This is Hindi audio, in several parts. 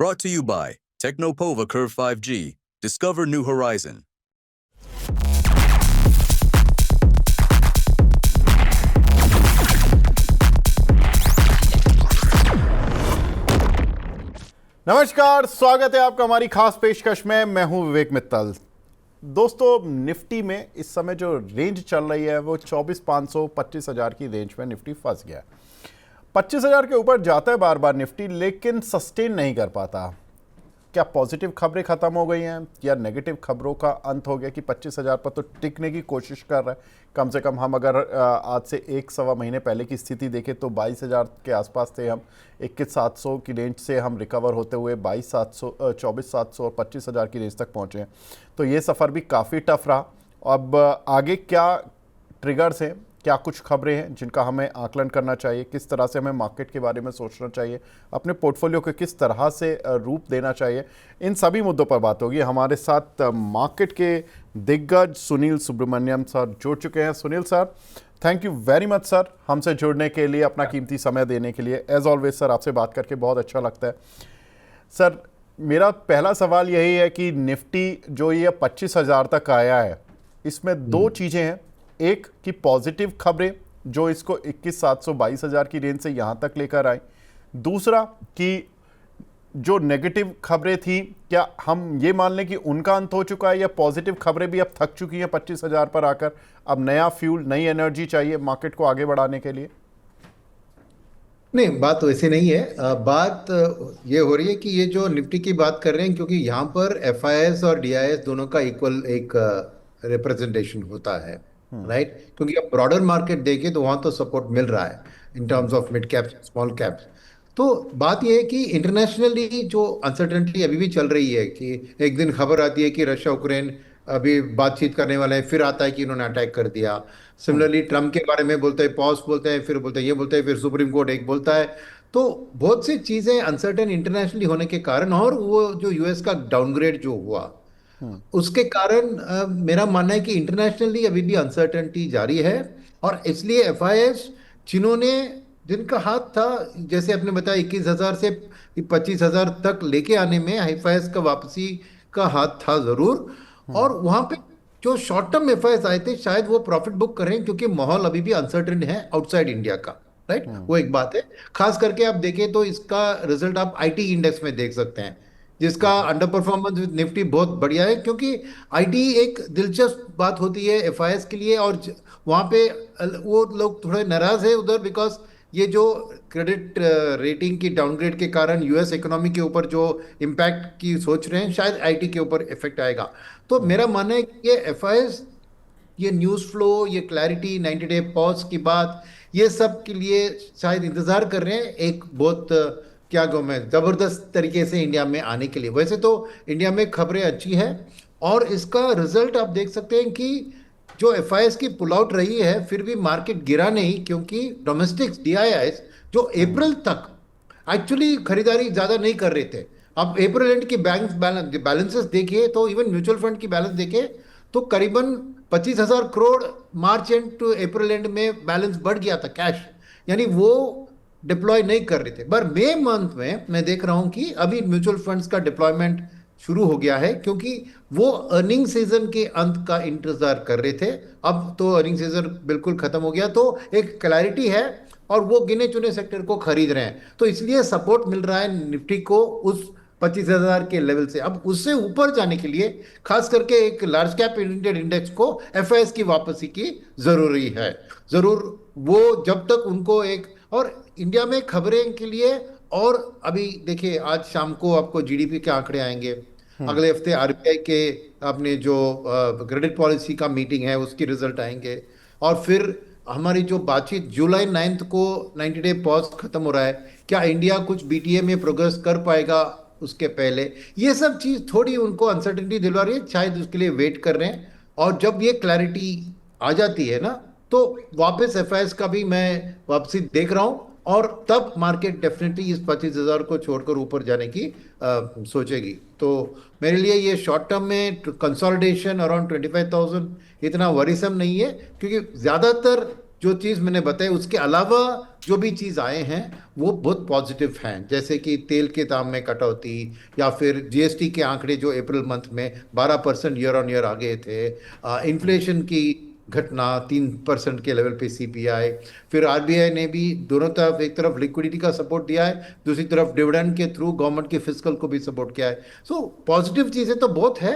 Brought to you by Technopova Curve 5G. Discover new horizon. नमस्कार, स्वागत है आपका हमारी खास पेशकश में। मैं हूं विवेक मित्तल। दोस्तों, निफ्टी में इस समय जो रेंज चल रही है वो 24,500 25,000 की रेंज में निफ्टी फंस गया है। 25,000 के ऊपर जाता है बार बार निफ्टी, लेकिन सस्टेन नहीं कर पाता। क्या पॉजिटिव खबरें खत्म हो गई हैं या नेगेटिव खबरों का अंत हो गया कि 25,000 पर तो टिकने की कोशिश कर रहा है? कम से कम हम अगर आज से एक सवा महीने पहले की स्थिति देखें तो 22,000 के आसपास थे हम। 21,700 की रेंज से हम रिकवर होते हुए 22,700 24,700 और 25,000 की रेंज तक पहुंचे हैं। तो ये सफ़र भी काफ़ी टफ रहा। अब आगे क्या ट्रिगर्स हैं, क्या कुछ खबरें हैं जिनका हमें आकलन करना चाहिए, किस तरह से हमें मार्केट के बारे में सोचना चाहिए, अपने पोर्टफोलियो को किस तरह से रूप देना चाहिए, इन सभी मुद्दों पर बात होगी। हमारे साथ मार्केट के दिग्गज सुनील सुब्रमण्यम सर जुड़ चुके हैं। Sunil sir, thank you very much sir, हमसे जुड़ने के लिए, अपना कीमती समय देने के लिए। एज ऑलवेज सर, आपसे बात करके बहुत अच्छा लगता है। सर, मेरा पहला सवाल यही है कि निफ्टी जो ये 25,000 तक आया है, इसमें दो चीज़ें हैं। एक कि पॉजिटिव खबरें जो इसको 21,700 22,000 की रेंज से यहाँ तक लेकर आई। दूसरा कि जो नेगेटिव खबरें थी, क्या हम ये मान लें कि उनका अंत हो चुका है या पॉजिटिव खबरें भी अब थक चुकी हैं 25,000 पर आकर? अब नया फ्यूल, नई एनर्जी चाहिए मार्केट को आगे बढ़ाने के लिए? नहीं, बात वैसे नहीं है। बात ये हो रही है कि ये जो निफ्टी की बात कर रहे हैं, क्योंकि यहाँ पर एफआईएस और डीआईएस दोनों का इक्वल एक रिप्रेजेंटेशन होता है, राइट। क्योंकि अब ब्रॉडर मार्केट देखें तो वहाँ तो सपोर्ट मिल रहा है in terms of mid caps, small caps. तो बात यह है कि इंटरनेशनली जो अनसर्टेनिटी अभी भी चल रही है कि एक दिन खबर आती है कि रशिया यूक्रेन अभी बातचीत करने वाले हैं, फिर आता है कि इन्होंने अटैक कर दिया। सिमिलरली ट्रम्प के बारे में बोलते हैं, पॉज बोलते हैं, फिर बोलते हैं ये बोलते हैं, फिर सुप्रीम कोर्ट एक बोलता है। तो बहुत सी चीज़ें अनसर्टेन इंटरनेशनली होने के कारण, और वो जो यूएस का डाउनग्रेड जो हुआ उसके कारण मेरा मानना है कि इंटरनेशनली अभी भी अनसर्टेनिटी जारी है। और इसलिए एफआईएस जिन्होंने, जिनका हाथ था, जैसे आपने बताया 21,000 से 25,000 तक लेके आने में एफआईएस का वापसी का हाथ था जरूर। और वहां पे जो शॉर्ट टर्म एफआईएस आए थे शायद वो प्रॉफिट बुक करें, क्योंकि माहौल अभी भी अनसर्टेन है आउटसाइड इंडिया का, राइट। वो एक बात है। खास करके आप देखें तो इसका रिजल्ट आप आईटी इंडेक्स में देख सकते हैं, जिसका अंडर परफॉर्मेंस विद निफ्टी बहुत बढ़िया है। क्योंकि आईटी एक दिलचस्प बात होती है एफआईएस के लिए, और वहाँ पे वो लोग थोड़े नाराज है उधर, बिकॉज ये जो क्रेडिट रेटिंग की डाउनग्रेड के कारण यूएस इकोनॉमी के ऊपर जो इम्पैक्ट की सोच रहे हैं, शायद आईटी के ऊपर इफेक्ट आएगा। तो मेरा मानना है कि ये एफआईएस, ये न्यूज़ फ्लो, ये क्लैरिटी, 90 डे पॉज की बात, ये सब के लिए शायद इंतजार कर रहे हैं एक बहुत क्या कहूँ मैं, जबरदस्त तरीके से इंडिया में आने के लिए। वैसे तो इंडिया में खबरें अच्छी है, और इसका रिजल्ट आप देख सकते हैं कि जो एफआईएस की पुल आउट रही है, फिर भी मार्केट गिरा नहीं, क्योंकि डोमेस्टिक डीआईआईएस जो अप्रैल तक एक्चुअली खरीदारी ज्यादा नहीं कर रहे थे। अब अप्रैल एंड की बैंक बैलेंसेस देखिए तो इवन म्यूचुअल फंड की बैलेंस देखे तो करीबन 25,000 करोड़ मार्च एंड टू अप्रैल एंड में बैलेंस बढ़ गया था कैश, यानी वो डिप्लॉय नहीं कर रहे थे। पर मई मंथ में मैं देख रहा हूं कि अभी म्यूचुअल फंड्स का डिप्लॉयमेंट शुरू हो गया है, क्योंकि वो अर्निंग सीजन के अंत का इंतजार कर रहे थे। अब तो अर्निंग सीजन बिल्कुल खत्म हो गया, तो एक क्लैरिटी है, और वो गिने चुने सेक्टर को खरीद रहे हैं। तो इसलिए सपोर्ट मिल रहा है निफ्टी को उस 25,000 के लेवल से। अब उससे ऊपर जाने के लिए खास करके एक लार्ज कैप इंडियन इंडेक्स को एफआईएस की वापसी की जरूरी है, जरूर। वो जब तक उनको एक, और इंडिया में खबरें के लिए, और अभी देखिए आज शाम को आपको जीडीपी के आंकड़े आएंगे, अगले हफ्ते आरबीआई के अपने जो क्रेडिट पॉलिसी का मीटिंग है उसकी रिजल्ट आएंगे, और फिर हमारी जो बातचीत जुलाई 9 को 90 डे पॉज खत्म हो रहा है, क्या इंडिया कुछ बीटीए में प्रोग्रेस कर पाएगा उसके पहले, ये सब चीज थोड़ी उनको अनसर्टेनिटी दिलवा रही है, शायद उसके लिए वेट कर रहे हैं। और जब ये क्लैरिटी आ जाती है ना, तो वापस एफआईएस का भी मैं वापसी देख रहा हूं, और तब मार्केट डेफिनेटली इस 25,000 को छोड़कर ऊपर जाने की सोचेगी। तो मेरे लिए ये शॉर्ट टर्म में कंसोलिडेशन अराउंड 25,000 इतना वरीसम नहीं है, क्योंकि ज़्यादातर जो चीज मैंने बताई उसके अलावा जो भी चीज आए हैं वो बहुत पॉजिटिव हैं, जैसे कि तेल के दाम में कटौती, या फिर जीएसटी के आंकड़े जो अप्रैल मंथ में 12% ईयर ऑन ईयर आ गए थे, इन्फ्लेशन की घटना 3% के लेवल पे सीपीआई, फिर आरबीआई ने भी दोनों तरफ, एक तरफ लिक्विडिटी का सपोर्ट दिया है, दूसरी तरफ डिविडेंड के थ्रू गवर्नमेंट के फिस्कल को भी सपोर्ट किया है। सो पॉजिटिव चीजें तो बहुत है,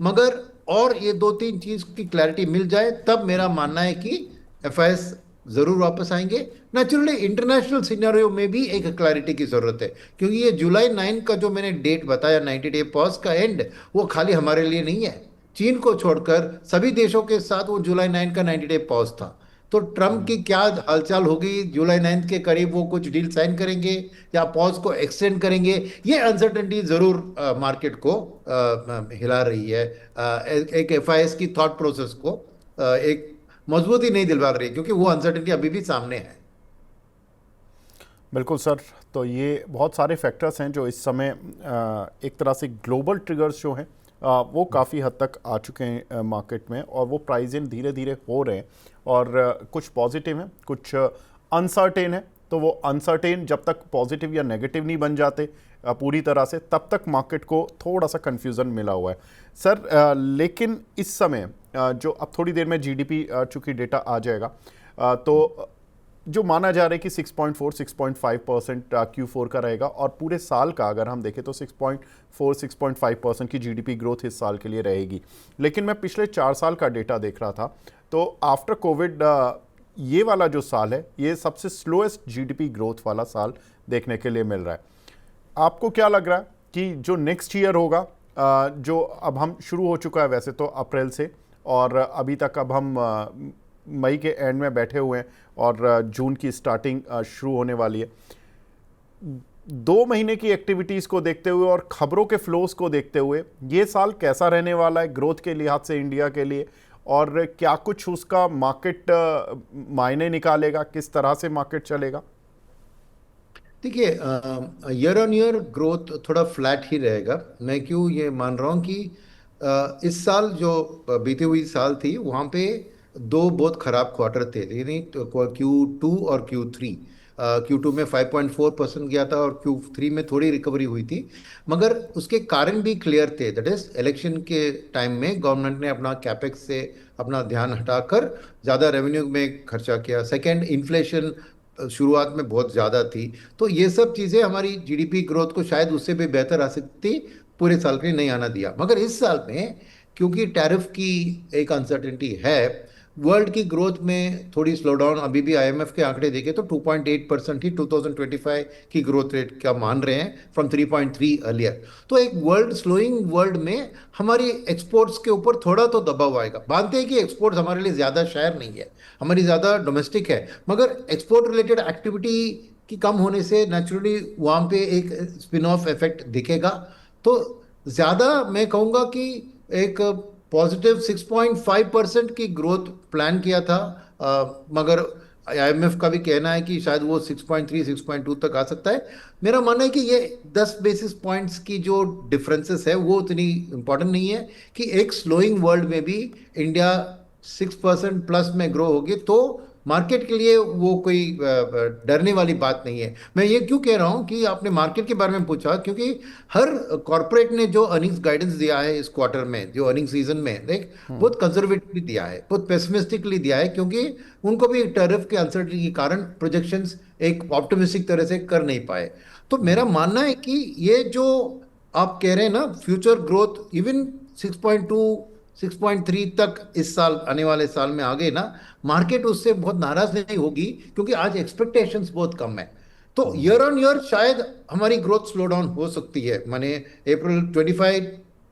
मगर और ये दो तीन चीज की क्लैरिटी मिल जाए तब मेरा मानना है कि एफआईएस जरूर वापस आएंगे। नेचुरली इंटरनेशनल सिनेरियो में भी एक क्लैरिटी की जरूरत है, क्योंकि ये जुलाई 9 का जो मैंने डेट बताया 90 डे पॉज का एंड, वो खाली हमारे लिए नहीं है। चीन को छोड़कर सभी देशों के साथ वो जुलाई 9 का 90 डे पॉज था। तो ट्रम्प की क्या हालचाल होगी जुलाई 9 के करीब, वो कुछ डील साइन करेंगे या पॉज को एक्सटेंड करेंगे, ये अनसर्टेनिटी जरूर मार्केट को हिला रही है। एक एफआईएस की थॉट प्रोसेस को एक मजबूती नहीं दिलवा रही, क्योंकि वो अनसर्टेनिटी अभी भी सामने है। बिल्कुल सर, तो ये बहुत सारे फैक्टर्स हैं जो इस समय एक तरह से ग्लोबल ट्रिगर्स जो हैं वो काफ़ी हद तक आ चुके हैं मार्केट में, और वो प्राइस इन धीरे धीरे हो रहे हैं, और कुछ पॉजिटिव हैं, कुछ अनसर्टेन है। तो वो अनसर्टेन जब तक पॉजिटिव या नेगेटिव नहीं बन जाते पूरी तरह से, तब तक मार्केट को थोड़ा सा कन्फ्यूज़न मिला हुआ है सर। लेकिन इस समय जो अब थोड़ी देर में जीडीपी चूँकि डेटा आ जाएगा, तो जो माना जा रहा है कि 6.4-6.5% Q4 का रहेगा, और पूरे साल का अगर हम देखें तो 6.4-6.5% की जीडीपी ग्रोथ इस साल के लिए रहेगी। लेकिन मैं पिछले 4 साल का डेटा देख रहा था, तो आफ्टर कोविड ये वाला जो साल है ये सबसे स्लोएस्ट जीडीपी ग्रोथ वाला साल देखने के लिए मिल रहा है। आपको क्या लग रहा है कि जो नेक्स्ट ईयर होगा, जो अब हम शुरू हो चुका है वैसे तो अप्रैल से, और अभी तक अब हम मई के एंड में बैठे हुए हैं, और जून की स्टार्टिंग शुरू होने वाली है। 2 महीने की एक्टिविटीज़ को देखते हुए और खबरों के फ्लोज को देखते हुए ये साल कैसा रहने वाला है ग्रोथ के लिहाज से इंडिया के लिए, और क्या कुछ उसका मार्केट मायने निकालेगा, किस तरह से मार्केट चलेगा? देखिए, ईयर ऑन ईयर ग्रोथ थोड़ा फ्लैट ही रहेगा। मैं क्यों ये मान रहा हूँ कि इस साल जो बीती हुई साल थी वहाँ पे 2 बहुत खराब क्वार्टर थे, यानी Q2 और Q3। Q2 में 5.4% गया था, और Q3 में थोड़ी रिकवरी हुई थी, मगर उसके कारण भी क्लियर थे। दैट इज इलेक्शन के टाइम में गवर्नमेंट ने अपना कैपेक्स से अपना ध्यान हटाकर ज़्यादा रेवेन्यू में खर्चा किया। सेकेंड, इन्फ्लेशन शुरुआत में बहुत ज़्यादा थी, तो ये सब चीज़ें हमारी जीडीपी ग्रोथ को शायद उससे भी बेहतर आ सकती, पूरे साल के लिए नहीं आना दिया। मगर इस साल में क्योंकि टैरिफ की एक अनसर्टेनिटी है, वर्ल्ड की ग्रोथ में थोड़ी स्लो डाउन, अभी भी आईएमएफ के आंकड़े देखे तो 2.8% ही 2025 की ग्रोथ रेट क्या मान रहे हैं, फ्रॉम 3.3 अर्लियर। तो एक वर्ल्ड स्लोइंग वर्ल्ड में हमारी एक्सपोर्ट्स के ऊपर थोड़ा तो दबाव आएगा। मानते हैं कि एक्सपोर्ट्स हमारे लिए ज़्यादा शेयर नहीं है, हमारी ज़्यादा डोमेस्टिक है, मगर एक्सपोर्ट रिलेटेड एक्टिविटी की कम होने से नेचुरली वहाँ पे एक स्पिन ऑफ इफेक्ट दिखेगा। तो ज़्यादा मैं कहूँगा कि एक पॉजिटिव 6.5% की ग्रोथ प्लान किया था, मगर आईएमएफ का भी कहना है कि शायद वो 6.3-6.2 तक आ सकता है। मेरा मानना है कि ये 10 बेसिस पॉइंट्स की जो डिफरेंसेस है वो उतनी इंपॉर्टेंट नहीं है, कि एक स्लोइंग वर्ल्ड में भी इंडिया 6% प्लस में ग्रो होगी, तो मार्केट के लिए वो कोई डरने वाली बात नहीं है। मैं ये क्यों कह रहा हूँ कि आपने मार्केट के बारे में पूछा, क्योंकि हर कॉर्पोरेट ने जो अर्निंग्स गाइडेंस दिया है इस क्वार्टर में, जो अर्निंग सीजन में, देख बहुत कंजर्वेटिवली दिया है, बहुत पेसिमिस्टिकली दिया है, क्योंकि उनको भी टैरिफ के अनसर्टेनिटी के कारण प्रोजेक्शंस एक ऑप्टिमिस्टिक तरह से कर नहीं पाए। तो मेरा मानना है कि ये जो आप कह रहे हैं ना, फ्यूचर ग्रोथ इवन 6.3 तक इस साल, आने वाले साल में आ गए ना, मार्केट उससे बहुत नाराज नहीं होगी, क्योंकि आज एक्सपेक्टेशंस बहुत कम है। तो ईयर ऑन ईयर शायद हमारी ग्रोथ स्लो डाउन हो सकती है, माने अप्रैल 24,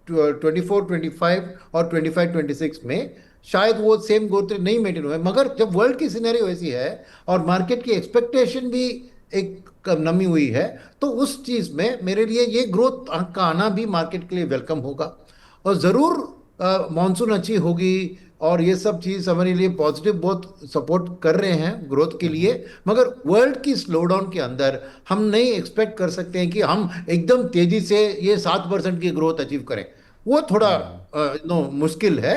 25 और 26 में शायद वो सेम ग्रोथ रेट नहीं मेंटेन हुए। मगर जब वर्ल्ड की सिनेरियो ऐसी है और मार्केट की एक्सपेक्टेशन भी एक नमी हुई है, तो उस चीज में मेरे लिए ये ग्रोथ का आना भी मार्केट के लिए वेलकम होगा। और जरूर मॉनसून अच्छी होगी, और ये सब चीज हमारे लिए पॉजिटिव बहुत सपोर्ट कर रहे हैं ग्रोथ के लिए। मगर वर्ल्ड की स्लो डाउन के अंदर हम नहीं एक्सपेक्ट कर सकते हैं कि हम एकदम तेजी से ये 7% की ग्रोथ अचीव करें, वो थोड़ा मुश्किल है।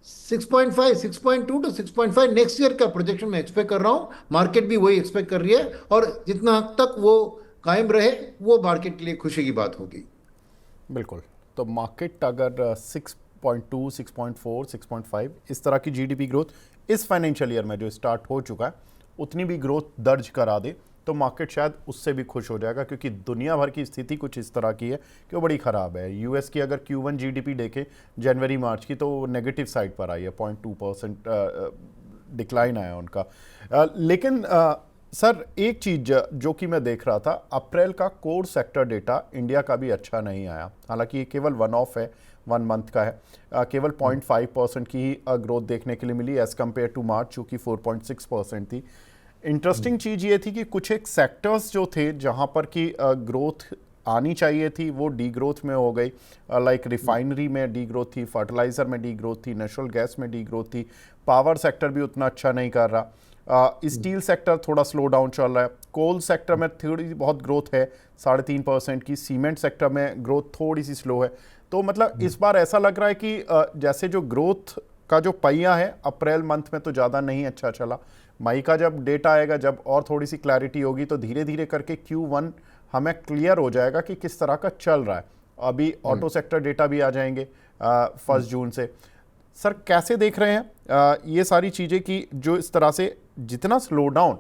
6.5, 6.2 to 6.5 नेक्स्ट ईयर का प्रोजेक्शन मैं एक्सपेक्ट कर रहा हूँ। मार्केट भी वही एक्सपेक्ट कर रही है, और जितना हद तक वो कायम रहे वो मार्केट के लिए खुशी की बात होगी। बिल्कुल। तो मार्केट अगर 6.2, 6.4, 6.5 इस तरह की जीडीपी ग्रोथ इस फाइनेंशियल ईयर में जो स्टार्ट हो चुका है उतनी भी ग्रोथ दर्ज करा दे तो मार्केट शायद उससे भी खुश हो जाएगा, क्योंकि दुनिया भर की स्थिति कुछ इस तरह की है कि वो बड़ी ख़राब है। यूएस की अगर Q1 जीडीपी देखें जनवरी मार्च की तो वो नेगेटिव साइड पर आई है, 0.2% डिक्लाइन आया उनका। लेकिन सर एक चीज़ जो कि मैं देख रहा था, अप्रैल का कोर सेक्टर डेटा इंडिया का भी अच्छा नहीं आया। हालांकि ये केवल वन ऑफ है, 1 मंथ का है। केवल 0.5% की ही ग्रोथ देखने के लिए मिली एज़ कम्पेयर टू मार्च जो कि 4.6% थी। इंटरेस्टिंग चीज़ ये थी कि कुछ एक सेक्टर्स जो थे जहाँ पर कि ग्रोथ आनी चाहिए थी वो डी ग्रोथ में हो गई। लाइक रिफाइनरी में डी ग्रोथ थी, फर्टिलाइज़र में डी ग्रोथ थी, नेचुरल गैस में डी ग्रोथ थी, पावर सेक्टर भी उतना अच्छा नहीं कर रहा, स्टील सेक्टर थोड़ा स्लो डाउन चल रहा है, कोल सेक्टर में थोड़ी बहुत ग्रोथ है 3.5% की, सीमेंट सेक्टर में ग्रोथ थोड़ी सी स्लो है। तो मतलब इस बार ऐसा लग रहा है कि जैसे जो ग्रोथ का जो पहिया है अप्रैल मंथ में तो ज़्यादा नहीं अच्छा चला। मई का जब डेटा आएगा, जब और थोड़ी सी क्लैरिटी होगी तो धीरे धीरे करके Q1 हमें क्लियर हो जाएगा कि किस तरह का चल रहा है। अभी ऑटो सेक्टर डेटा भी आ जाएंगे 1 जून से। सर कैसे देख रहे हैं ये सारी चीज़ें कि जो इस तरह से जितना स्लो डाउन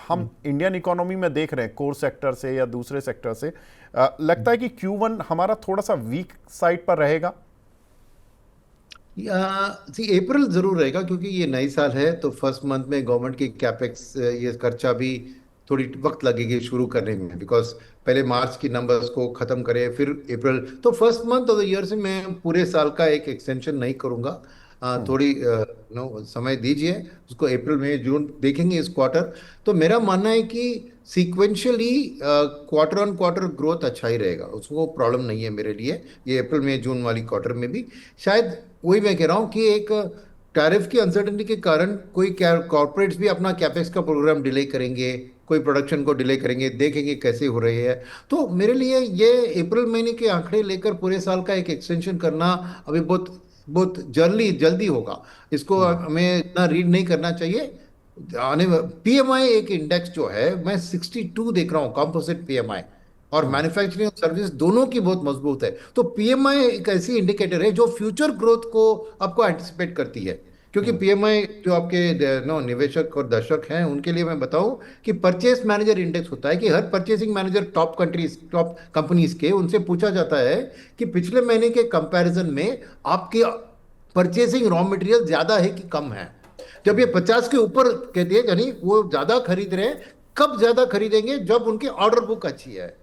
हम इंडियन इकोनॉमी में देख रहे हैं कोर सेक्टर से या दूसरे सेक्टर से, लगता है कि Q1 हमारा थोड़ा सा वीक साइड पर रहेगा? अप्रैल जरूर रहेगा, क्योंकि ये नई साल है तो फर्स्ट मंथ में गवर्नमेंट की कैपेक्स ये खर्चा भी थोड़ी वक्त लगेगी शुरू करने में, बिकॉज पहले मार्च की नंबर्स को खत्म करें फिर अप्रैल। तो first month of the year से मैं पूरे साल का एक एक्सटेंशन नहीं करूंगा। थोड़ी नो समय दीजिए उसको, अप्रैल मई जून देखेंगे इस क्वार्टर। तो मेरा मानना है कि sequentially quarter on quarter growth अच्छा ही रहेगा, उसको प्रॉब्लम नहीं है मेरे लिए। ये अप्रैल मई जून वाली क्वार्टर में भी शायद वही मैं कह रहा हूँ कि एक टैरिफ की अनसर्टेनिटी के कारण कोई कॉर्पोरेट्स भी अपना कैपेक्स का प्रोग्राम डिले करेंगे, कोई प्रोडक्शन को डिले करेंगे, देखेंगे कैसे हो रही है। तो मेरे लिए ये अप्रैल महीने के आंकड़े लेकर पूरे साल का एक एक्सटेंशन करना अभी बहुत बहुत जल्दी होगा। इसको हमें इतना रीड नहीं करना चाहिए। आने पीएमआई एक इंडेक्स जो है मैं 62 देख रहा हूँ, कंपोजिट पीएमआई, और मैन्युफैक्चरिंग और सर्विस दोनों की बहुत मजबूत है। तो पीएमआई एक ऐसी इंडिकेटर है जो फ्यूचर ग्रोथ को आपको एंटिसिपेट करती है। क्योंकि पीएमआई जो आपके नो निवेशक और दर्शक हैं उनके लिए मैं बताऊं कि परचेस मैनेजर इंडेक्स होता है कि हर परचेसिंग मैनेजर टॉप कंपनीज के उनसे पूछा जाता है कि पिछले महीने के कंपैरिजन में आपकी परचेसिंग रॉ मटेरियल ज्यादा है कि कम है। जब ये 50 के ऊपर कहते हैं यानी वो ज्यादा खरीद रहे हैं। कब ज्यादा खरीदेंगे? जब उनकी ऑर्डर बुक अच्छी है,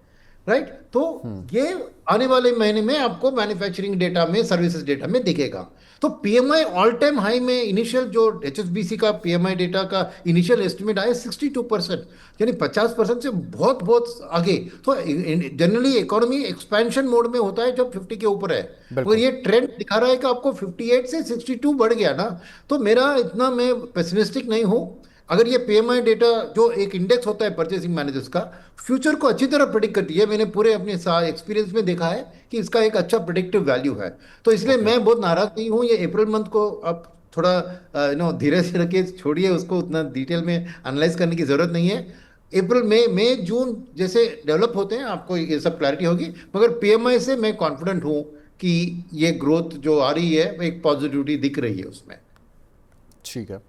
राइट? तो ये आने वाले महीने में आपको मैन्युफैक्चरिंग डेटा में, सर्विसेज डेटा में दिखेगा। तो पीएमआई ऑल टाइम हाई में इनिशियल जो एचएसबीसी का पीएमआई डेटा का इनिशियल एस्टिमेट आया 62%, यानी 50% से बहुत बहुत आगे। तो जनरली इकोनॉमी एक्सपेंशन मोड में होता है जब 50 के ऊपर है, और ये ट्रेंड दिखा रहा है कि आपको 58 से 62 बढ़ गया ना। तो मेरा इतना मैं पेसिमिस्टिक नहीं हूं। अगर ये पीएमआई डेटा जो एक इंडेक्स होता है परचेसिंग मैनेजर्स का, फ्यूचर को अच्छी तरह प्रिडिक्ट करती है। मैंने पूरे अपने एक्सपीरियंस में देखा है कि इसका एक अच्छा प्रिडिक्टिव वैल्यू है। तो इसलिए मैं बहुत नाराज नहीं हूँ। ये अप्रैल मंथ को अब थोड़ा धीरे से रखे, छोड़िए उसको, उतना डिटेल में एनालाइज करने की जरूरत नहीं है। अप्रैल मई जून जैसे डेवलप होते हैं आपको ये सब क्लैरिटी होगी। मगर पीएमआई से मैं कॉन्फिडेंट हूँ कि ये ग्रोथ जो आ रही है एक पॉजिटिविटी दिख रही है उसमें। ठीक है,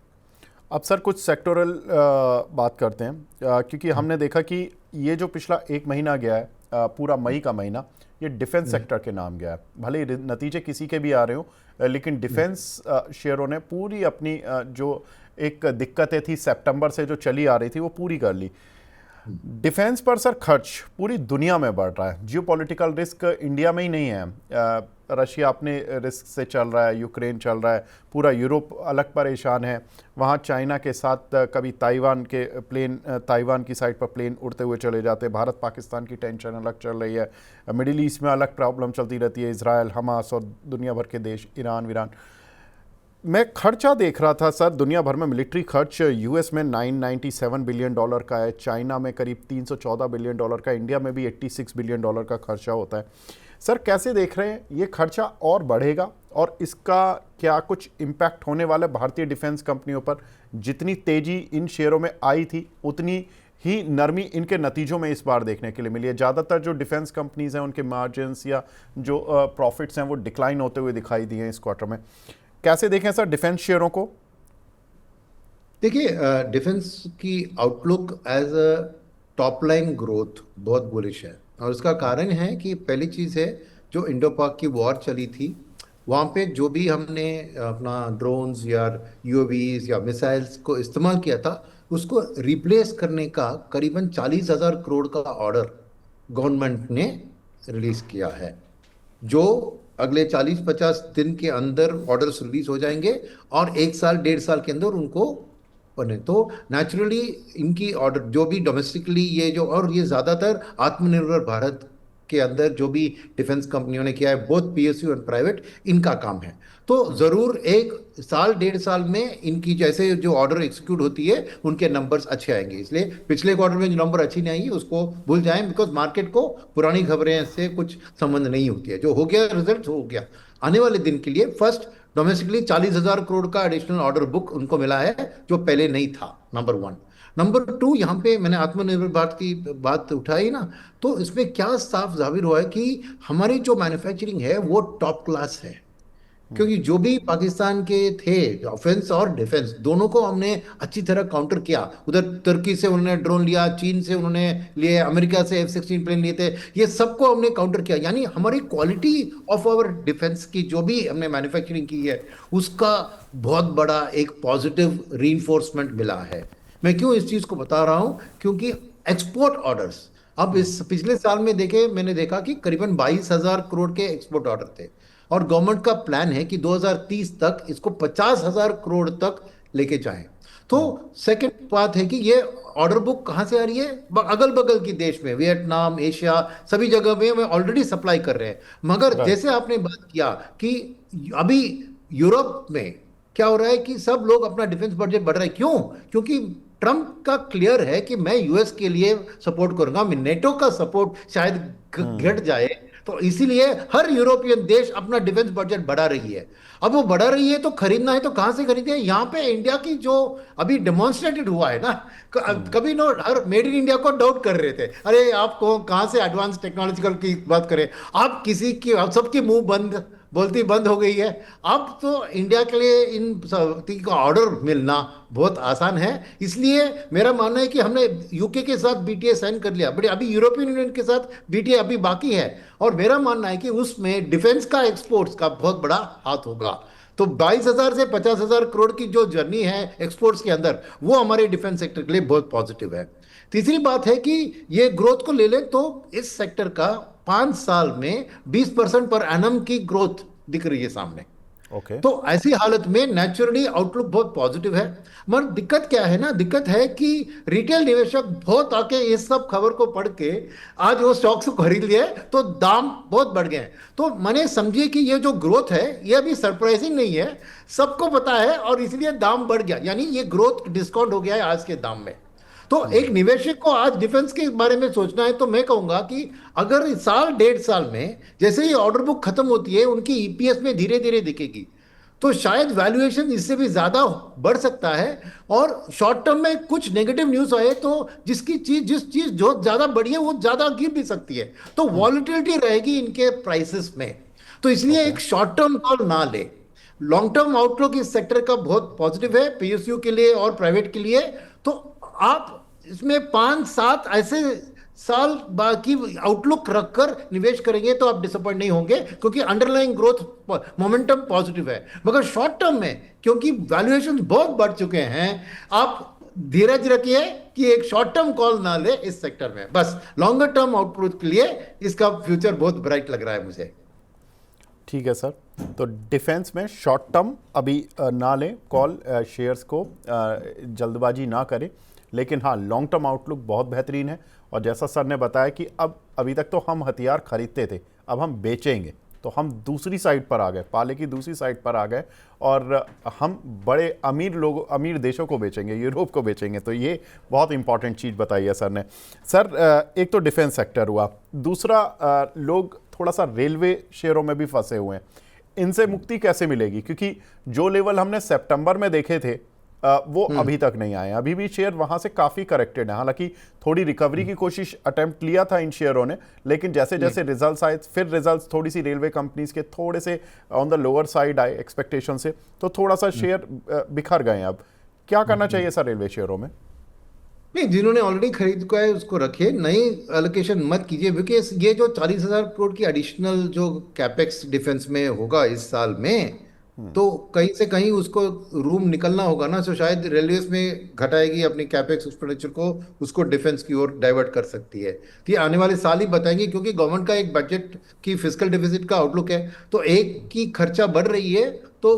अब सर कुछ सेक्टोरल बात करते हैं, क्योंकि हमने देखा कि ये जो पिछला 1 महीना गया है, पूरा मई का महीना, ये डिफेंस सेक्टर के नाम गया है। भले ही नतीजे किसी के भी आ रहे हो, लेकिन डिफेंस शेयरों ने पूरी अपनी जो एक दिक्कतें थी सितंबर से जो चली आ रही थी वो पूरी कर ली। डिफेंस पर सर खर्च पूरी दुनिया में बढ़ रहा है। जियोपॉलिटिकल रिस्क इंडिया में ही नहीं है, रशिया अपने रिस्क से चल रहा है, यूक्रेन चल रहा है, पूरा यूरोप अलग परेशान है। वहाँ चाइना के साथ कभी ताइवान की साइड पर प्लेन उड़ते हुए चले जाते हैं। भारत पाकिस्तान की टेंशन अलग चल रही है, मिडिल ईस्ट में अलग प्रॉब्लम चलती रहती है, इजराइल, हमास और दुनिया भर के देश, ईरान वीरान। मैं खर्चा देख रहा था सर, दुनिया भर में मिलिट्री खर्च यूएस में $997 बिलियन का है, चाइना में करीब $314 बिलियन का, इंडिया में भी $86 बिलियन का खर्चा होता है। सर कैसे देख रहे हैं ये खर्चा और बढ़ेगा और इसका क्या कुछ इम्पैक्ट होने वाला है भारतीय डिफेंस कंपनियों पर? जितनी तेजी इन शेयरों में आई थी उतनी ही नरमी इनके नतीजों में इस बार देखने के लिए मिली है। ज़्यादातर जो डिफेंस कंपनीज हैं उनके मार्जिन्स या जो प्रॉफिट्स हैं वो डिक्लाइन होते हुए दिखाई दिए हैं इस क्वार्टर में। कैसे देखें सर डिफेंस शेयरों को? देखिए, डिफेंस की outlook as a top line growth बहुत बुलिश है, और उसका कारण है कि पहली चीज़ है, जो इंडो पाक की वॉर चली थी वहाँ पे जो भी हमने अपना ड्रोन्स या यूएवीज या मिसाइल्स को इस्तेमाल किया था, उसको रिप्लेस करने का करीबन 40,000 करोड़ का ऑर्डर गवर्नमेंट ने रिलीज किया है, जो अगले 40-50 दिन के अंदर ऑर्डर्स रिलीज हो जाएंगे और 1 साल 1.5 साल के अंदर उनको बने। तो नेचुरली इनकी ऑर्डर जो भी डोमेस्टिकली ये जो, और ये ज़्यादातर आत्मनिर्भर भारत के अंदर जो भी डिफेंस कंपनियों ने किया है, बोथ पीएसयू एंड प्राइवेट, इनका काम है। तो ज़रूर 1 साल 1.5 साल में इनकी जैसे जो ऑर्डर एग्जीक्यूट होती है उनके नंबर्स अच्छे आएंगे। इसलिए पिछले क्वार्टर में जो नंबर अच्छी नहीं आई उसको भूल जाएं, बिकॉज मार्केट को पुरानी खबरें से कुछ संबंध नहीं होती है। जो हो गया रिजल्ट हो गया। आने वाले दिन के लिए फर्स्ट डोमेस्टिकली 40,000 करोड़ का एडिशनल ऑर्डर बुक उनको मिला है, जो पहले नहीं था, नंबर 1। नंबर 2, यहाँ पे मैंने आत्मनिर्भर भारत की बात उठाई ना, तो इसमें क्या साफ जाहिर हुआ है कि हमारी जो मैन्युफैक्चरिंग है वो टॉप क्लास है। क्योंकि जो भी पाकिस्तान के थे ऑफेंस और डिफेंस दोनों को हमने अच्छी तरह काउंटर किया। उधर तुर्की से उन्होंने ड्रोन लिया, चीन से उन्होंने लिए, अमेरिका से F-16 प्लेन लिए थे, ये सबको हमने काउंटर किया। यानी हमारी क्वालिटी ऑफ आवर डिफेंस की जो भी हमने मैन्युफैक्चरिंग की है उसका बहुत बड़ा एक पॉजिटिव रीइंफोर्समेंट मिला है। मैं क्यों इस चीज को बता रहा हूं, क्योंकि एक्सपोर्ट ऑर्डर्स अब इस पिछले साल में मैंने देखा कि करीबन 22,000 करोड़ के एक्सपोर्ट ऑर्डर थे, और गवर्नमेंट का प्लान है कि 2030 तक इसको 50,000 करोड़ तक लेके जाएं। तो सेकंड बात है कि ये ऑर्डर बुक कहां से आ रही है? अगल बगल की देश में, वियतनाम, एशिया, सभी जगह में ऑलरेडी सप्लाई कर रहे हैं। मगर जैसे आपने बात किया कि अभी यूरोप में क्या हो रहा है कि सब लोग अपना डिफेंस बजट बढ़ रहा है। क्यों? क्योंकि ट्रंप का क्लियर है कि मैं यूएस के लिए सपोर्ट करूंगा, मैं नेटो का सपोर्ट शायद घट जाए, तो इसीलिए हर यूरोपियन देश अपना डिफेंस बजट बढ़ा रही है। अब वो बढ़ा रही है तो खरीदना है तो कहां से खरीदे? यहाँ पे इंडिया की जो अभी डेमोन्स्ट्रेटेड हुआ है ना, कभी नो हर मेड इन इंडिया को डाउट कर रहे थे, अरे आपको कहां से एडवांस टेक्नोलॉजिकल की बात करें, आप किसी की, आप सबकी मुंह बंद बोलती बंद हो गई है। अब तो इंडिया के लिए इन का ऑर्डर मिलना बहुत आसान है। इसलिए मेरा मानना है कि हमने यूके के साथ बीटीए साइन कर लिया, बट अभी यूरोपियन यूनियन के साथ बीटीए अभी बाकी है, और मेरा मानना है कि उसमें डिफेंस का एक्सपोर्ट्स का बहुत बड़ा हाथ होगा। तो 22,000 से 50,000 करोड़ की जो जर्नी है एक्सपोर्ट्स के अंदर, वो हमारे डिफेंस सेक्टर के लिए बहुत पॉजिटिव है। तीसरी बात है कि ये ग्रोथ को ले लें तो इस सेक्टर का 5 साल में 20% पर एनम की ग्रोथ दिख रही है सामने। तो ऐसी हालत में नेचुरली आउटलुक बहुत पॉजिटिव है। मगर दिक्कत क्या है ना, दिक्कत है कि रिटेल निवेशक बहुत आके इस सब खबर को पढ़ के आज वो स्टॉक्स को खरीद लिए तो दाम बहुत बढ़ गए। तो मैंने समझिए कि ये जो ग्रोथ है ये अभी सरप्राइजिंग नहीं है, सबको पता है, और इसलिए दाम बढ़ गया, यानी ये ग्रोथ डिस्काउंट हो गया है आज के दाम में। तो एक निवेशक को आज डिफेंस के बारे में सोचना है तो मैं कहूंगा कि अगर इस साल 1.5 साल में जैसे ही ऑर्डर बुक खत्म होती है उनकी ईपीएस में धीरे धीरे दिखेगी, तो शायद वैल्यूएशन इससे भी ज्यादा बढ़ सकता है। और शॉर्ट टर्म में कुछ नेगेटिव न्यूज आए तो जिस चीज जो ज्यादा बढ़ी है वो ज्यादा गिर भी सकती है, तो वॉलेटिलिटी रहेगी इनके प्राइसेस में। तो इसलिए एक शॉर्ट टर्म कॉल ना ले। लॉन्ग टर्म आउटलुक इस सेक्टर का बहुत पॉजिटिव है, पीएसयू के लिए और प्राइवेट के लिए। तो आप इसमें 5-7 ऐसे साल बाकी आउटलुक रखकर निवेश करेंगे तो आप डिसअपॉइंट नहीं होंगे, क्योंकि अंडरलाइंग ग्रोथ मोमेंटम पॉजिटिव है। मगर शॉर्ट टर्म में क्योंकि वैल्यूएशन बहुत बढ़ चुके हैं, आप धीरज रखिए कि एक शॉर्ट टर्म कॉल ना ले इस सेक्टर में। बस लॉन्गर टर्म आउटलुक के लिए इसका फ्यूचर बहुत ब्राइट लग रहा है मुझे। ठीक है सर, तो डिफेंस में शॉर्ट टर्म अभी ना लें कॉल, शेयर्स को जल्दबाजी ना करें, लेकिन हाँ लॉन्ग टर्म आउटलुक बहुत बेहतरीन है। और जैसा सर ने बताया कि अभी तक तो हम हथियार खरीदते थे, अब हम बेचेंगे, तो हम दूसरी साइड पर आ गए, पाले की दूसरी साइड पर आ गए, और हम बड़े अमीर देशों को बेचेंगे, यूरोप को बेचेंगे। तो ये बहुत इंपॉर्टेंट चीज़ बताई है सर ने। सर एक तो डिफेंस सेक्टर हुआ, दूसरा लोग थोड़ा सा रेलवे शेयरों में भी फंसे हुए हैं। इनसे मुक्ति कैसे मिलेगी? क्योंकि जो लेवल हमने सितंबर में देखे थे वो अभी तक नहीं आए। अभी भी शेयर वहां से काफी करेक्टेड है। हालांकि थोड़ी रिकवरी की कोशिश अटेम्प्ट लिया था इन शेयरों ने, लेकिन जैसे जैसे रिजल्ट्स आए, फिर रिजल्ट्स थोड़ी सी रेलवे कंपनीज के थोड़े से ऑन द लोअर साइड आए एक्सपेक्टेशन से, तो थोड़ा सा शेयर बिखर गए। अब क्या करना चाहिए सर रेलवे शेयरों में? नहीं, जिन्होंने ऑलरेडी खरीद का है उसको रखिए, नई एलोकेशन मत कीजिए, क्योंकि ये जो 40,000 करोड़ की एडिशनल जो कैपेक्स डिफेंस में होगा इस साल में, तो कहीं से कहीं उसको रूम निकलना होगा ना, तो शायद रेलवेज में घटाएगी अपनी कैपेक्स एक्सपेंडिचर को, उसको डिफेंस की ओर डाइवर्ट कर सकती है। तो ये आने वाले साल ही बताएंगे, क्योंकि गवर्नमेंट का एक बजट की फिस्कल डिफिसिट का आउटलुक है, तो एक की खर्चा बढ़ रही है, तो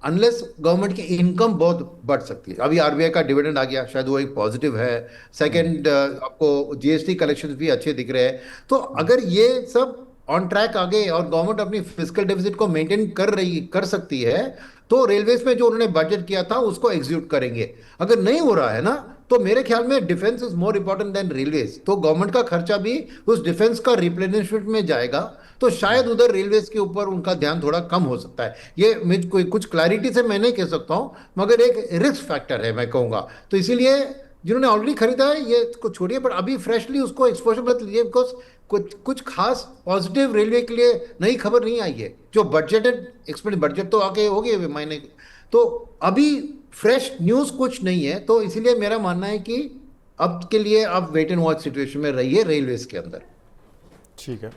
अनलेस गवर्नमेंट की इनकम बहुत बढ़ सकती है। अभी आरबीआई का डिविडेंड आ गया, शायद वो एक पॉजिटिव है। सेकंड, आपको जीएसटी कलेक्शंस भी अच्छे दिख रहे हैं। तो अगर ये सब ऑन ट्रैक आ गए और गवर्नमेंट अपनी फिस्कल डेफिसिट को मेंटेन कर सकती है, तो रेलवेज में जो उन्होंने बजट किया था उसको एग्जीक्यूट करेंगे। अगर नहीं हो रहा है ना, तो मेरे ख्याल में defence is more important than railways, तो गवर्नमेंट का खर्चा भी उस डिफेंस का रिप्लेनिशमेंट में जाएगा, तो शायद उधर रेलवेज के ऊपर उनका ध्यान थोड़ा कम हो सकता है। ये मुझे कोई कुछ क्लैरिटी से मैं नहीं कह सकता हूं, मगर एक रिस्क फैक्टर है मैं कहूंगा। तो इसीलिए जिन्होंने ऑलरेडी खरीदा है ये को छोड़िए, पर अभी फ्रेशली उसको एक्सपोजर मत लीजिए, बिकॉज कुछ खास पॉजिटिव रेलवे के लिए नई खबर नहीं आई है। जो बजटेड एक्सपेंड बजट तो आके हो गए महीने, तो अभी फ्रेश न्यूज कुछ नहीं है। तो इसीलिए मेरा मानना है कि अब के लिए आप वेट एंड वॉच सिचुएशन में रहिए रेलवेज के अंदर। ठीक है,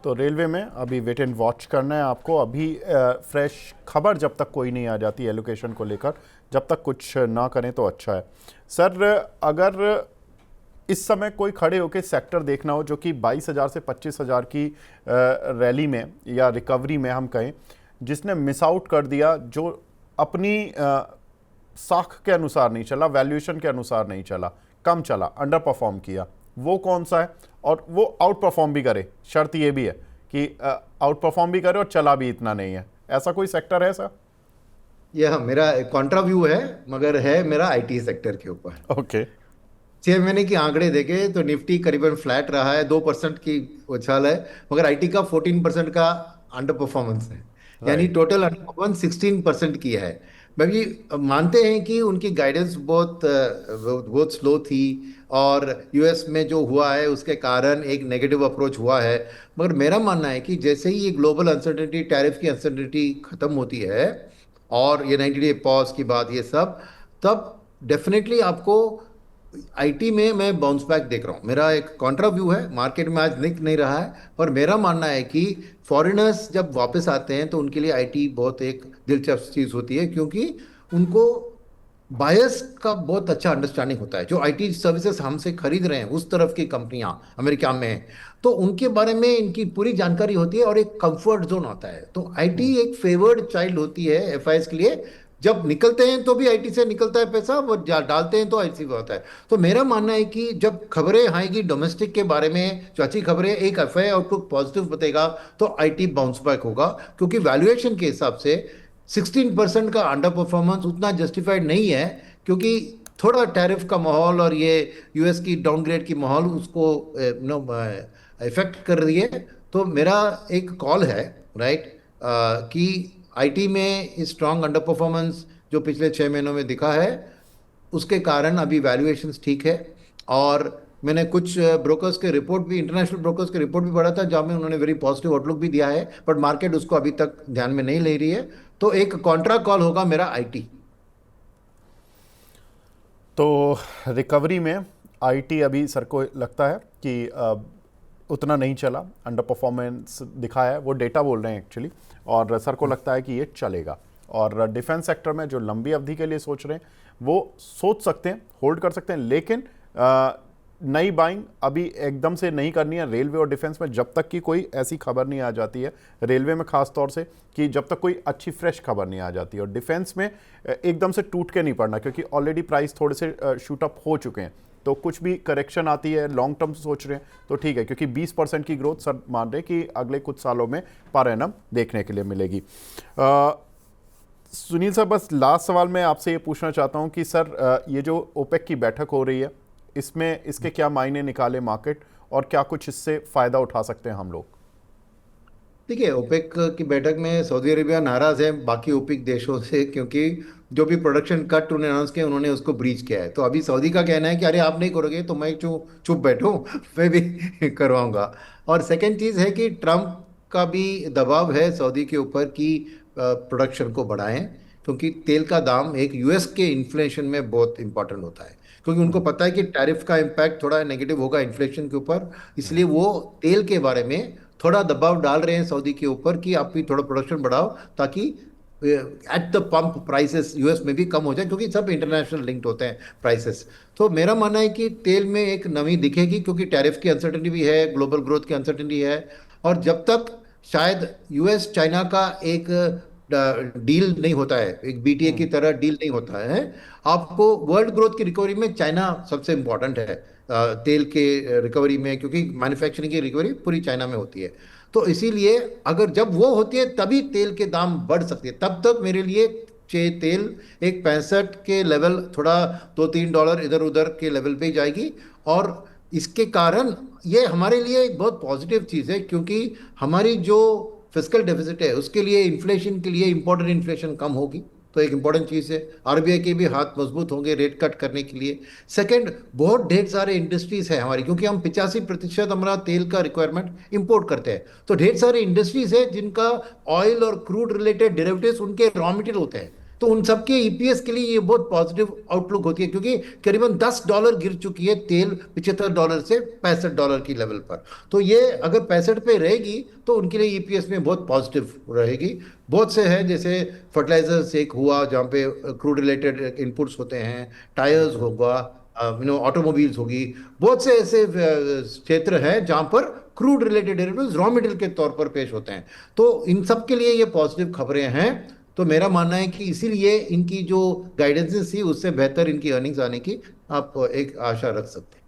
तो रेलवे में अभी वेट एंड वॉच करना है आपको। अभी फ्रेश खबर जब तक कोई नहीं आ जाती एलोकेशन को लेकर, जब तक कुछ ना करें तो अच्छा है। सर अगर इस समय कोई खड़े होकर सेक्टर देखना हो जो कि 22,000 से 25,000 की रैली में या रिकवरी में हम कहें, जिसने मिस आउट कर दिया, जो अपनी साख के अनुसार नहीं चला, वैल्यूएशन के अनुसार नहीं चला, कम चला, अंडर परफॉर्म किया, वो कौन सा है? और वो आउट परफॉर्म भी करे, शर्त ये भी है कि आउट परफॉर्म भी करे और चला भी इतना नहीं है, ऐसा कोई सेक्टर है सर? यह मेरा कॉन्ट्रा व्यू है, मगर है मेरा आईटी सेक्टर के ऊपर। ओके। 6 महीने की आंकड़े देखे तो निफ्टी करीबन फ्लैट रहा है, 2% की उछाल है, मगर आईटी का 14% का अंडर परफॉर्मेंस है, यानी टोटल अंडर परफॉर्मेंस 16% की है। बाकी मानते हैं कि उनकी गाइडेंस बहुत स्लो थी, और यूएस में जो हुआ है उसके कारण एक नेगेटिव अप्रोच हुआ है। मगर मेरा मानना है कि जैसे ही ये ग्लोबल अनसर्टेनिटी, टैरिफ की अनसर्टेनिटी खत्म होती है, और ये 90 डे पॉज की बात, ये सब, तब डेफिनेटली आपको आईटी में मैं बाउंस बैक देख रहा हूँ। मेरा एक कॉन्ट्रा व्यू है, मार्केट में आज निक नहीं रहा है, पर मेरा मानना है कि फॉरेनर्स जब वापस आते हैं तो उनके लिए आईटी बहुत एक दिलचस्प चीज़ होती है, क्योंकि उनको बायस का बहुत अच्छा अंडरस्टैंडिंग होता है। जो आईटी सर्विसेज हमसे खरीद रहे हैं उस तरफ की कंपनियां अमेरिका में, तो उनके बारे में इनकी पूरी जानकारी होती है और एक कंफर्ट जोन आता है। तो आईटी एक फेवर्ड चाइल्ड होती है एफआईएस के लिए। जब निकलते हैं तो भी आईटी से निकलता है पैसा, वो डालते हैं तो आईटी से होता है। तो मेरा मानना है कि जब खबरें आएगी डोमेस्टिक के बारे में, जो अच्छी खबरें, एक एफआई आउटलुक पॉजिटिव बताएगा, तो आईटी बाउंस बैक होगा, क्योंकि वैल्यूएशन के हिसाब से 16% का अंडर परफॉर्मेंस उतना जस्टिफाइड नहीं है, क्योंकि थोड़ा टैरिफ का माहौल और ये यूएस की डाउनग्रेड की माहौल उसको इफेक्ट कर रही है। तो मेरा एक कॉल है, राइट, कि आईटी में स्ट्रांग अंडर परफॉर्मेंस जो पिछले 6 महीनों में दिखा है, उसके कारण अभी वैल्यूएशंस ठीक है। और मैंने कुछ ब्रोकर्स के रिपोर्ट भी, इंटरनेशनल ब्रोकर्स के रिपोर्ट भी पढ़ा था, जहाँ में उन्होंने वेरी पॉजिटिव आउटलुक भी दिया है, बट मार्केट उसको अभी तक ध्यान में नहीं ले रही है। तो एक कॉन्ट्रा कॉल होगा मेरा आईटी। तो रिकवरी में आईटी अभी सर को लगता है कि उतना नहीं चला, अंडर परफॉर्मेंस दिखाया है, वो डेटा बोल रहे हैं एक्चुअली, और सर को लगता है कि ये चलेगा। और डिफेंस सेक्टर में जो लंबी अवधि के लिए सोच रहे हैं वो सोच सकते हैं, होल्ड कर सकते हैं, लेकिन नई बाइंग अभी एकदम से नहीं करनी है रेलवे और डिफेंस में, जब तक कि कोई ऐसी खबर नहीं आ जाती है, रेलवे में खास तौर से, कि जब तक कोई अच्छी फ्रेश खबर नहीं आ जाती है। और डिफेंस में एकदम से टूट के नहीं पड़ना, क्योंकि ऑलरेडी प्राइस थोड़े से शूटअप हो चुके हैं, तो कुछ भी करेक्शन आती है, लॉन्ग टर्म सोच रहे हैं तो ठीक है, क्योंकि 20% की ग्रोथ सर मान रहे हैं कि अगले कुछ सालों में पर एनम देखने के लिए मिलेगी। सुनील सर, बस लास्ट सवाल मैं आपसे ये पूछना चाहता हूँ कि सर ये जो ओपेक की बैठक हो रही है, इसमें इसके क्या मायने निकाले मार्केट, और क्या कुछ इससे फ़ायदा उठा सकते हैं हम लोग? देखिए, ओपेक की बैठक में सऊदी अरेबिया नाराज है बाकी ओपेक देशों से, क्योंकि जो भी प्रोडक्शन कट उन्होंने अनाउंस किया उन्होंने उसको ब्रीच किया है। तो अभी सऊदी का कहना है कि अरे आप नहीं करोगे तो मैं चुप बैठूं, मैं भी करवाऊंगा। और सेकंड चीज है कि ट्रम्प का भी दबाव है सऊदी के ऊपर कि प्रोडक्शन को बढ़ाएं, क्योंकि तेल का दाम एक यूएस के इन्फ्लेशन में बहुत इंपॉर्टेंट होता है, क्योंकि उनको पता है कि टैरिफ का इम्पैक्ट थोड़ा नेगेटिव होगा इन्फ्लेशन के ऊपर। इसलिए वो तेल के बारे में थोड़ा दबाव डाल रहे हैं सऊदी के ऊपर कि आप भी थोड़ा प्रोडक्शन बढ़ाओ, ताकि at the pump prices US में भी कम हो जाए, क्योंकि सब इंटरनेशनल लिंक्ड होते हैं प्राइसेस। तो मेरा मानना है कि तेल में एक नमी दिखेगी, क्योंकि टैरिफ की अनसर्टेनिटी भी है, ग्लोबल ग्रोथ की अनसर्टेनिटी है। और जब तक शायद यूएस चाइना का एक डील नहीं होता है, एक बीटीए की तरह डील नहीं होता है, आपको वर्ल्ड ग्रोथ की रिकवरी में चाइना सबसे इंपॉर्टेंट है तेल के रिकवरी में, क्योंकि मैन्युफैक्चरिंग की रिकवरी पूरी चाइना में होती है। तो इसीलिए अगर जब वो होती है तभी तेल के दाम बढ़ सकते हैं। तब तक मेरे लिए तेल एक 65 के लेवल, थोड़ा $2-3 इधर उधर के लेवल पे ही जाएगी। और इसके कारण ये हमारे लिए एक बहुत पॉजिटिव चीज़ है, क्योंकि हमारी जो फिजिकल डेफिसिट है उसके लिए, इन्फ्लेशन के लिए, इंपॉर्टेंट इन्फ्लेशन कम होगी। तो एक इंपॉर्टेंट चीज़ है, आरबीआई के भी हाथ मजबूत होंगे रेट कट करने के लिए। सेकंड, बहुत ढेर सारे इंडस्ट्रीज है हमारी, क्योंकि हम 85% हमारा तेल का रिक्वायरमेंट इंपोर्ट करते हैं। तो ढेर सारे इंडस्ट्रीज है जिनका ऑयल और क्रूड रिलेटेड डेरिवेटिव्स उनके रॉ मटेरियल होते हैं। तो उन सबके ईपीएस के लिए ये बहुत पॉजिटिव आउटलुक होती है, क्योंकि करीबन $10 गिर चुकी है तेल, $75 से $65 की लेवल पर। तो ये अगर 65 पे रहेगी तो उनके लिए ईपीएस में बहुत पॉजिटिव रहेगी। बहुत से हैं, जैसे फर्टिलाइजर्स एक हुआ जहाँ पे क्रूड रिलेटेड इनपुट्स होते हैं, टायर्स होगा, ऑटोमोबाइल्स होगी। बहुत से ऐसे क्षेत्र हैं जहाँ पर crude related derivatives raw material के तौर पर पेश होते हैं। तो इन सब के लिए ये पॉजिटिव खबरें हैं। तो मेरा मानना है कि इसीलिए इनकी जो गाइडेंसेस थी उससे बेहतर इनकी अर्निंग्स आने की आप एक आशा रख सकते हैं।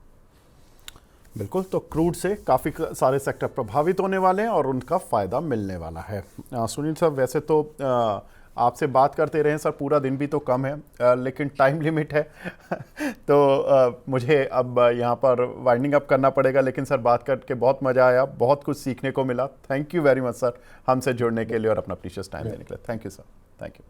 बिल्कुल, तो क्रूड से काफ़ी सारे सेक्टर प्रभावित होने वाले हैं और उनका फ़ायदा मिलने वाला है। सुनील साहब, वैसे तो आपसे बात करते रहे सर, पूरा दिन भी तो कम है, लेकिन टाइम लिमिट है तो मुझे अब यहाँ पर वाइंडिंग अप करना पड़ेगा। लेकिन सर, बात करके बहुत मज़ा आया, बहुत कुछ सीखने को मिला। Thank you very much sir, हमसे जुड़ने के लिए और अपना प्रीशियस टाइम देने के लिए। Thank you sir, thank you.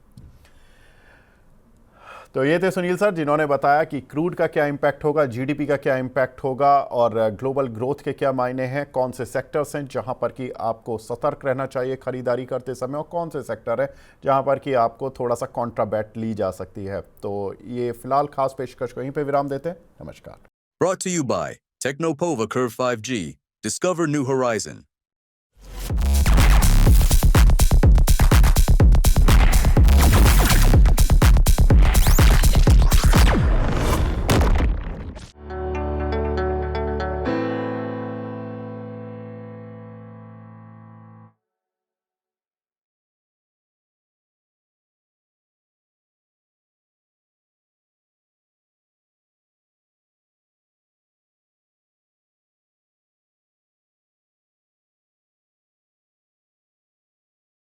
तो ये थे सुनील सर, जिन्होंने बताया कि क्रूड का क्या इम्पैक्ट होगा, जीडीपी का क्या इम्पैक्ट होगा और ग्लोबल ग्रोथ के क्या मायने हैं, कौन से सेक्टर्स हैं जहां पर कि आपको सतर्क रहना चाहिए खरीदारी करते समय, और कौन से सेक्टर है जहां पर कि आपको थोड़ा सा कॉन्ट्रा बैट ली जा सकती है। तो ये फिलहाल खास पेशकश को यहीं पे विराम देते हैं। नमस्कार। Brought to you by Technopova Curve 5G. Discover new horizon.